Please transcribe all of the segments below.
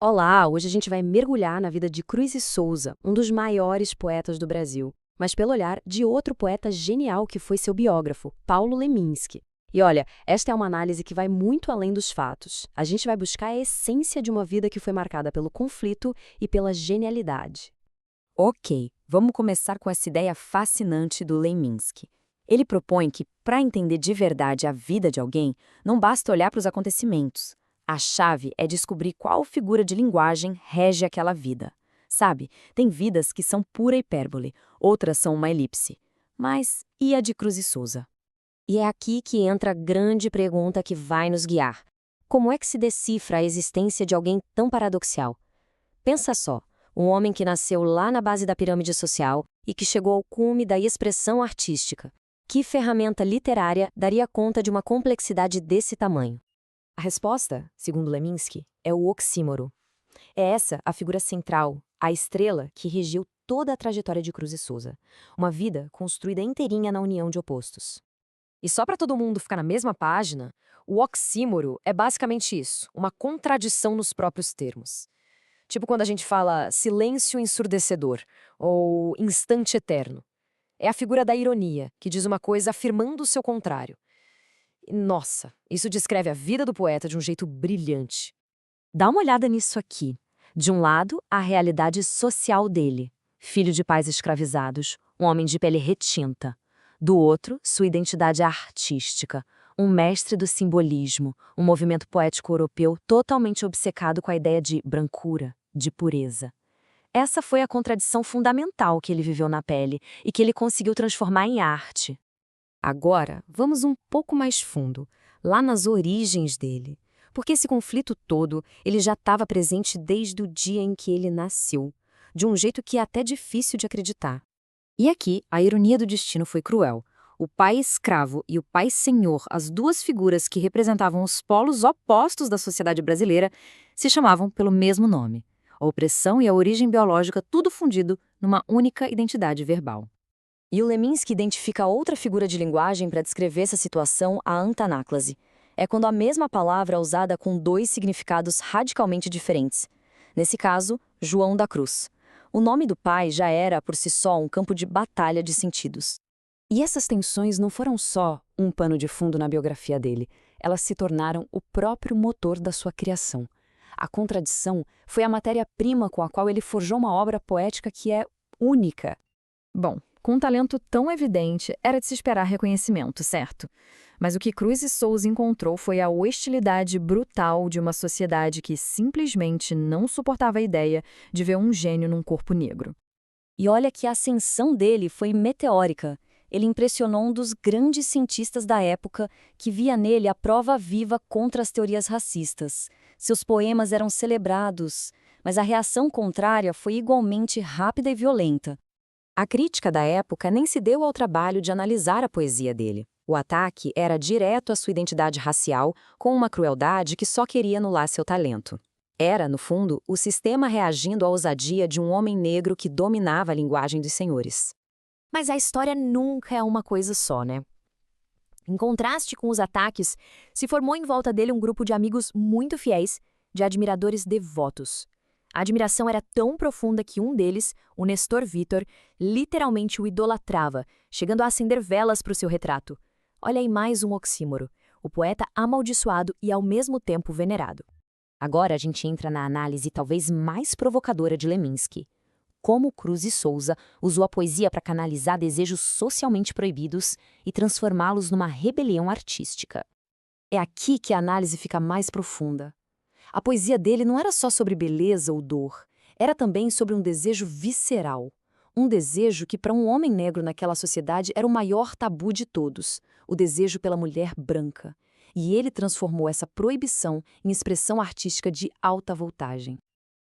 Olá, hoje a gente vai mergulhar na vida de Cruz e Souza, um dos maiores poetas do Brasil, mas pelo olhar de outro poeta genial que foi seu biógrafo, Paulo Leminski. E olha, esta é uma análise que vai muito além dos fatos. A gente vai buscar a essência de uma vida que foi marcada pelo conflito e pela genialidade. Ok, vamos começar com essa ideia fascinante do Leminski. Ele propõe que, para entender de verdade a vida de alguém, não basta olhar para os acontecimentos. A chave é descobrir qual figura de linguagem rege aquela vida. Sabe, tem vidas que são pura hipérbole, outras são uma elipse. Mas e a de Cruz e Souza? E é aqui que entra a grande pergunta que vai nos guiar. Como é que se decifra a existência de alguém tão paradoxal? Pensa só, um homem que nasceu lá na base da pirâmide social e que chegou ao cume da expressão artística. Que ferramenta literária daria conta de uma complexidade desse tamanho? A resposta, segundo Leminski, é o oxímoro. É essa a figura central, a estrela que regiu toda a trajetória de Cruz e Souza. Uma vida construída inteirinha na união de opostos. E só para todo mundo ficar na mesma página, o oxímoro é basicamente isso, uma contradição nos próprios termos. Tipo quando a gente fala silêncio ensurdecedor ou instante eterno. É a figura da ironia, que diz uma coisa afirmando o seu contrário. E, nossa, isso descreve a vida do poeta de um jeito brilhante. Dá uma olhada nisso aqui. De um lado, a realidade social dele. Filho de pais escravizados, um homem de pele retinta. Do outro, sua identidade artística. Um mestre do simbolismo, um movimento poético europeu totalmente obcecado com a ideia de brancura, de pureza. Essa foi a contradição fundamental que ele viveu na pele e que ele conseguiu transformar em arte. Agora, vamos um pouco mais fundo, lá nas origens dele. Porque esse conflito todo, ele já estava presente desde o dia em que ele nasceu, de um jeito que é até difícil de acreditar. E aqui, a ironia do destino foi cruel. O pai escravo e o pai senhor, as duas figuras que representavam os polos opostos da sociedade brasileira, se chamavam pelo mesmo nome. A opressão e a origem biológica, tudo fundido numa única identidade verbal. E o Leminski identifica outra figura de linguagem para descrever essa situação, a antanáclase. É quando a mesma palavra é usada com dois significados radicalmente diferentes. Nesse caso, João da Cruz. O nome do pai já era, por si só, um campo de batalha de sentidos. E essas tensões não foram só um pano de fundo na biografia dele, elas se tornaram o próprio motor da sua criação. A contradição foi a matéria-prima com a qual ele forjou uma obra poética que é única. Bom, com um talento tão evidente, era de se esperar reconhecimento, certo? Mas o que Cruz e Souza encontrou foi a hostilidade brutal de uma sociedade que simplesmente não suportava a ideia de ver um gênio num corpo negro. E olha que a ascensão dele foi meteórica. Ele impressionou um dos grandes cientistas da época, que via nele a prova viva contra as teorias racistas. Seus poemas eram celebrados, mas a reação contrária foi igualmente rápida e violenta. A crítica da época nem se deu ao trabalho de analisar a poesia dele. O ataque era direto à sua identidade racial, com uma crueldade que só queria anular seu talento. Era, no fundo, o sistema reagindo à ousadia de um homem negro que dominava a linguagem dos senhores. Mas a história nunca é uma coisa só, né? Em contraste com os ataques, se formou em volta dele um grupo de amigos muito fiéis, de admiradores devotos. A admiração era tão profunda que um deles, o Nestor Vitor, literalmente o idolatrava, chegando a acender velas para o seu retrato. Olha aí mais um oxímoro, o poeta amaldiçoado e ao mesmo tempo venerado. Agora a gente entra na análise talvez mais provocadora de Leminski. Como Cruz e Souza usou a poesia para canalizar desejos socialmente proibidos e transformá-los numa rebelião artística. É aqui que a análise fica mais profunda. A poesia dele não era só sobre beleza ou dor, era também sobre um desejo visceral. Um desejo que para um homem negro naquela sociedade era o maior tabu de todos, o desejo pela mulher branca. E ele transformou essa proibição em expressão artística de alta voltagem.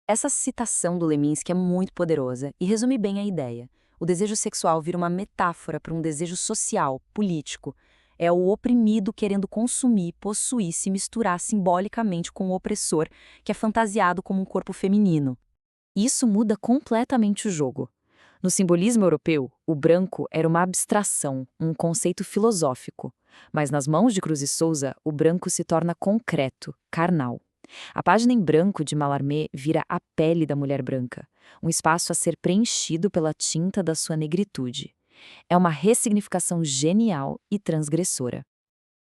Essa citação do Leminski é muito poderosa e resume bem a ideia. O desejo sexual vira uma metáfora para um desejo social, político. É o oprimido querendo consumir, possuir, se misturar simbolicamente com o opressor, que é fantasiado como um corpo feminino. Isso muda completamente o jogo. No simbolismo europeu, o branco era uma abstração, um conceito filosófico. Mas nas mãos de Cruz e Souza, o branco se torna concreto, carnal. A página em branco de Mallarmé vira a pele da mulher branca, um espaço a ser preenchido pela tinta da sua negritude. É uma ressignificação genial e transgressora.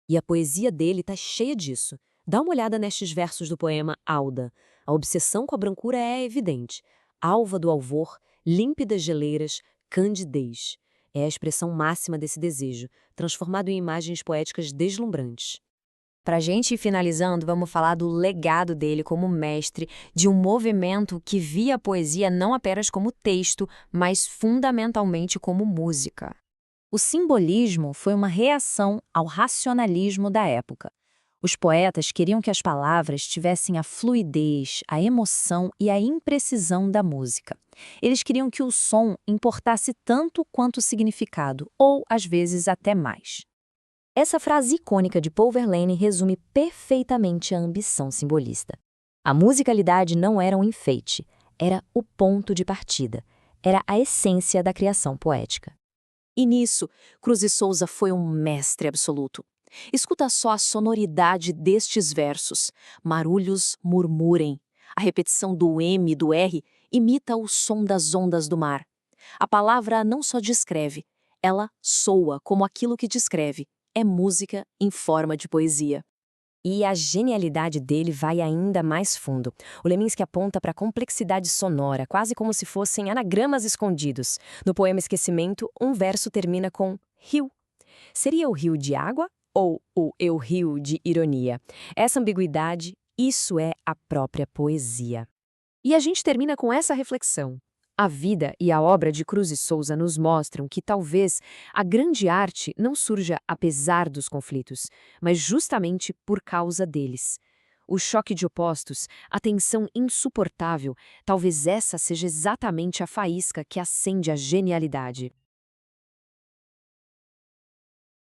E a poesia dele está cheia disso. Dá uma olhada nestes versos do poema Alda. A obsessão com a brancura é evidente. Alva do alvor, límpidas geleiras, candidez. É a expressão máxima desse desejo, transformado em imagens poéticas deslumbrantes. Pra gente ir finalizando, vamos falar do legado dele como mestre de um movimento que via a poesia não apenas como texto, mas fundamentalmente como música. O simbolismo foi uma reação ao racionalismo da época. Os poetas queriam que as palavras tivessem a fluidez, a emoção e a imprecisão da música. Eles queriam que o som importasse tanto quanto o significado, ou às vezes até mais. Essa frase icônica de Paul Verlaine resume perfeitamente a ambição simbolista. A musicalidade não era um enfeite, era o ponto de partida, era a essência da criação poética. E nisso, Cruz e Souza foi um mestre absoluto. Escuta só a sonoridade destes versos. Marulhos murmurem. A repetição do M e do R imita o som das ondas do mar. A palavra não só descreve, ela soa como aquilo que descreve. É música em forma de poesia. E a genialidade dele vai ainda mais fundo. O Leminski aponta para a complexidade sonora, quase como se fossem anagramas escondidos. No poema Esquecimento, um verso termina com rio. Seria o rio de água ou o eu rio de ironia? Essa ambiguidade, isso é a própria poesia. E a gente termina com essa reflexão. A vida e a obra de Cruz e Souza nos mostram que talvez a grande arte não surja apesar dos conflitos, mas justamente por causa deles. O choque de opostos, a tensão insuportável, talvez essa seja exatamente a faísca que acende a genialidade.